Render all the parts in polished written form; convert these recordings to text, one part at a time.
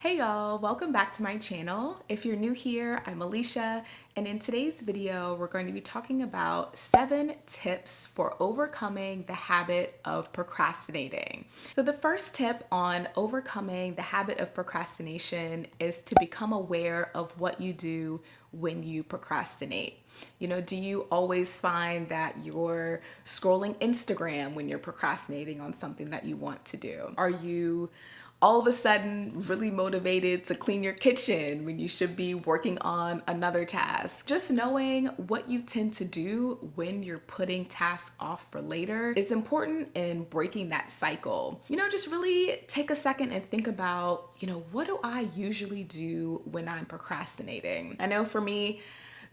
Hey y'all, welcome back to my channel. If you're new here, I'm Alicia, and in today's video, we're going to be talking about 7 tips for overcoming the habit of procrastinating. So the first tip on overcoming the habit of procrastination is to become aware of what you do when you procrastinate. Do you always find that you're scrolling Instagram when you're procrastinating on something that you want to do? Are you all of a sudden really motivated to clean your kitchen when you should be working on another task? Just knowing what you tend to do when you're putting tasks off for later is important in breaking that cycle. Just really take a second and think about, what do I usually do when I'm procrastinating? I know for me,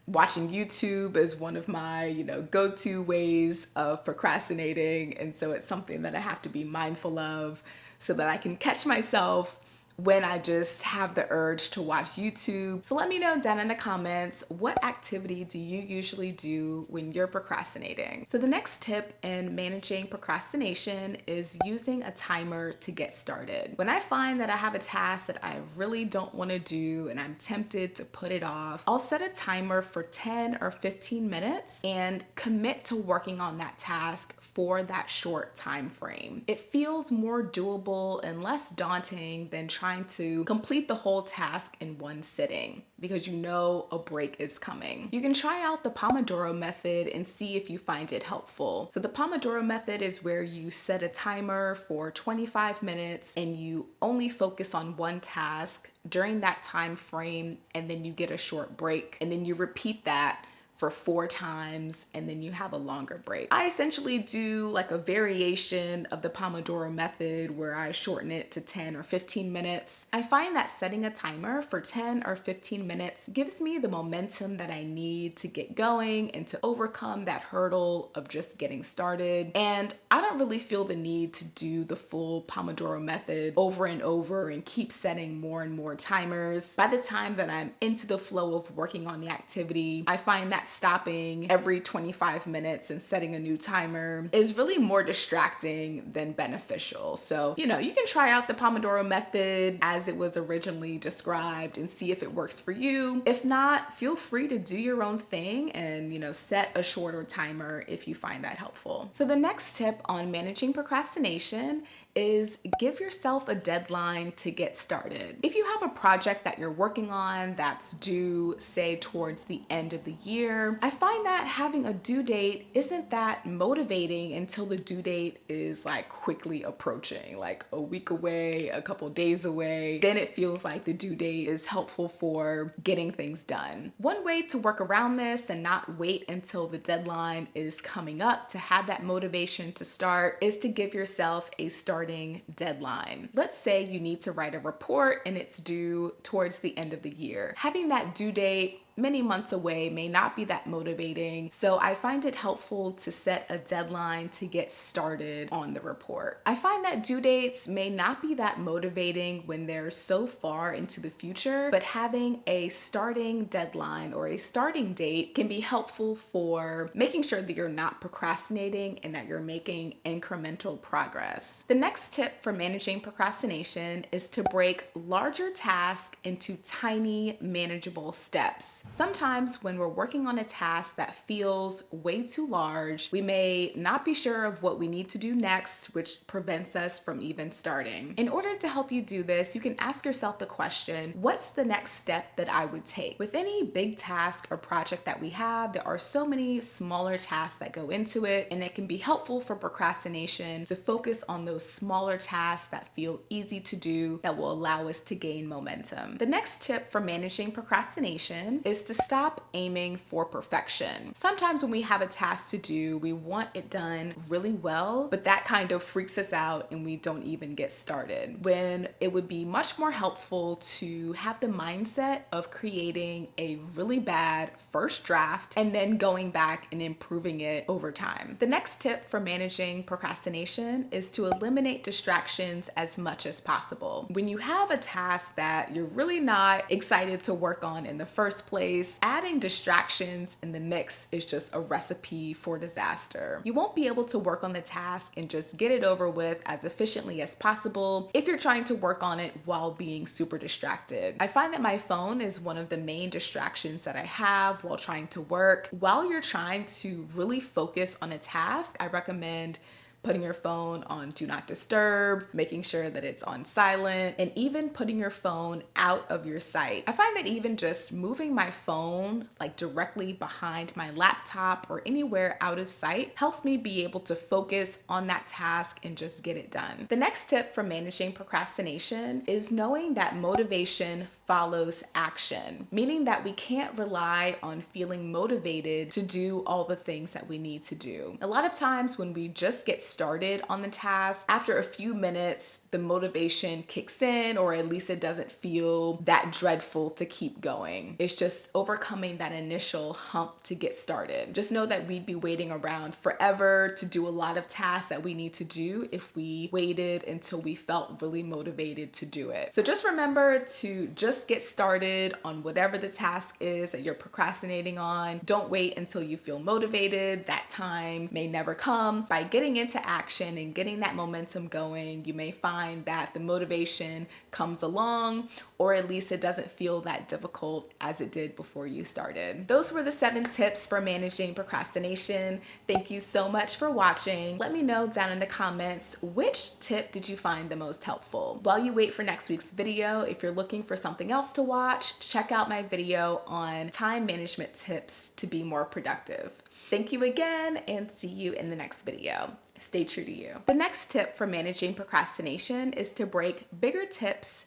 watching YouTube is one of my, go-to ways of procrastinating. And so it's something that I have to be mindful of so that I can catch myself when I just have the urge to watch YouTube. So let me know down in the comments, what activity do you usually do when you're procrastinating? So the next tip in managing procrastination is using a timer to get started. When I find that I have a task that I really don't want to do and I'm tempted to put it off, I'll set a timer for 10 or 15 minutes and commit to working on that task for that short time frame. It feels more doable and less daunting than trying to complete the whole task in one sitting because a break is coming. You can try out the Pomodoro Method and see if you find it helpful. So the Pomodoro Method is where you set a timer for 25 minutes and you only focus on one task during that time frame, and then you get a short break, and then you repeat that for 4 times, and then you have a longer break. I essentially do like a variation of the Pomodoro Method where I shorten it to 10 or 15 minutes. I find that setting a timer for 10 or 15 minutes gives me the momentum that I need to get going and to overcome that hurdle of just getting started. And I don't really feel the need to do the full Pomodoro Method over and over and keep setting more and more timers. By the time that I'm into the flow of working on the activity, I find that stopping every 25 minutes and setting a new timer is really more distracting than beneficial. So, you can try out the Pomodoro Method as it was originally described and see if it works for you. If not, feel free to do your own thing and, set a shorter timer if you find that helpful. So the next tip on managing procrastination is give yourself a deadline to get started. If you have a project that you're working on that's due, say, towards the end of the year, I find that having a due date isn't that motivating until the due date is like quickly approaching, like a week away, a couple days away. Then it feels like the due date is helpful for getting things done. One way to work around this and not wait until the deadline is coming up to have that motivation to start is to give yourself a starting deadline. Let's say you need to write a report and it's due towards the end of the year. Having that due date many months away may not be that motivating, so I find it helpful to set a deadline to get started on the report. I find that due dates may not be that motivating when they're so far into the future, but having a starting deadline or a starting date can be helpful for making sure that you're not procrastinating and that you're making incremental progress. The next tip for managing procrastination is to break larger tasks into tiny, manageable steps. Sometimes when we're working on a task that feels way too large, we may not be sure of what we need to do next, which prevents us from even starting. In order to help you do this, you can ask yourself the question, what's the next step that I would take? With any big task or project that we have, there are so many smaller tasks that go into it, and it can be helpful for procrastination to focus on those smaller tasks that feel easy to do that will allow us to gain momentum. The next tip for managing procrastination is to stop aiming for perfection. Sometimes when we have a task to do, we want it done really well, but that kind of freaks us out and we don't even get started. When it would be much more helpful to have the mindset of creating a really bad first draft and then going back and improving it over time. The next tip for managing procrastination is to eliminate distractions as much as possible. When you have a task that you're really not excited to work on in the first place, space, adding distractions in the mix is just a recipe for disaster. You won't be able to work on the task and just get it over with as efficiently as possible if you're trying to work on it while being super distracted. I find that my phone is one of the main distractions that I have while trying to work. While you're trying to really focus on a task, I recommend putting your phone on do not disturb, making sure that it's on silent, and even putting your phone out of your sight. I find that even just moving my phone like directly behind my laptop or anywhere out of sight helps me be able to focus on that task and just get it done. The next tip for managing procrastination is knowing that motivation follows action, meaning that we can't rely on feeling motivated to do all the things that we need to do. A lot of times when we just get started on the task, after a few minutes, the motivation kicks in, or at least it doesn't feel that dreadful to keep going. It's just overcoming that initial hump to get started. Just know that we'd be waiting around forever to do a lot of tasks that we need to do if we waited until we felt really motivated to do it. So just remember to just get started on whatever the task is that you're procrastinating on. Don't wait until you feel motivated. That time may never come. By getting into action and getting that momentum going, you may find that the motivation comes along, or at least it doesn't feel that difficult as it did before you started. Those were the 7 tips for managing procrastination. Thank you so much for watching. Let me know down in the comments, which tip did you find the most helpful? While you wait for next week's video, if you're looking for something else to watch, check out my video on time management tips to be more productive. Thank you again, and see you in the next video. Stay true to you. The next tip for managing procrastination is to break bigger tips,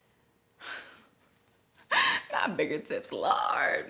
not bigger tips, Lord.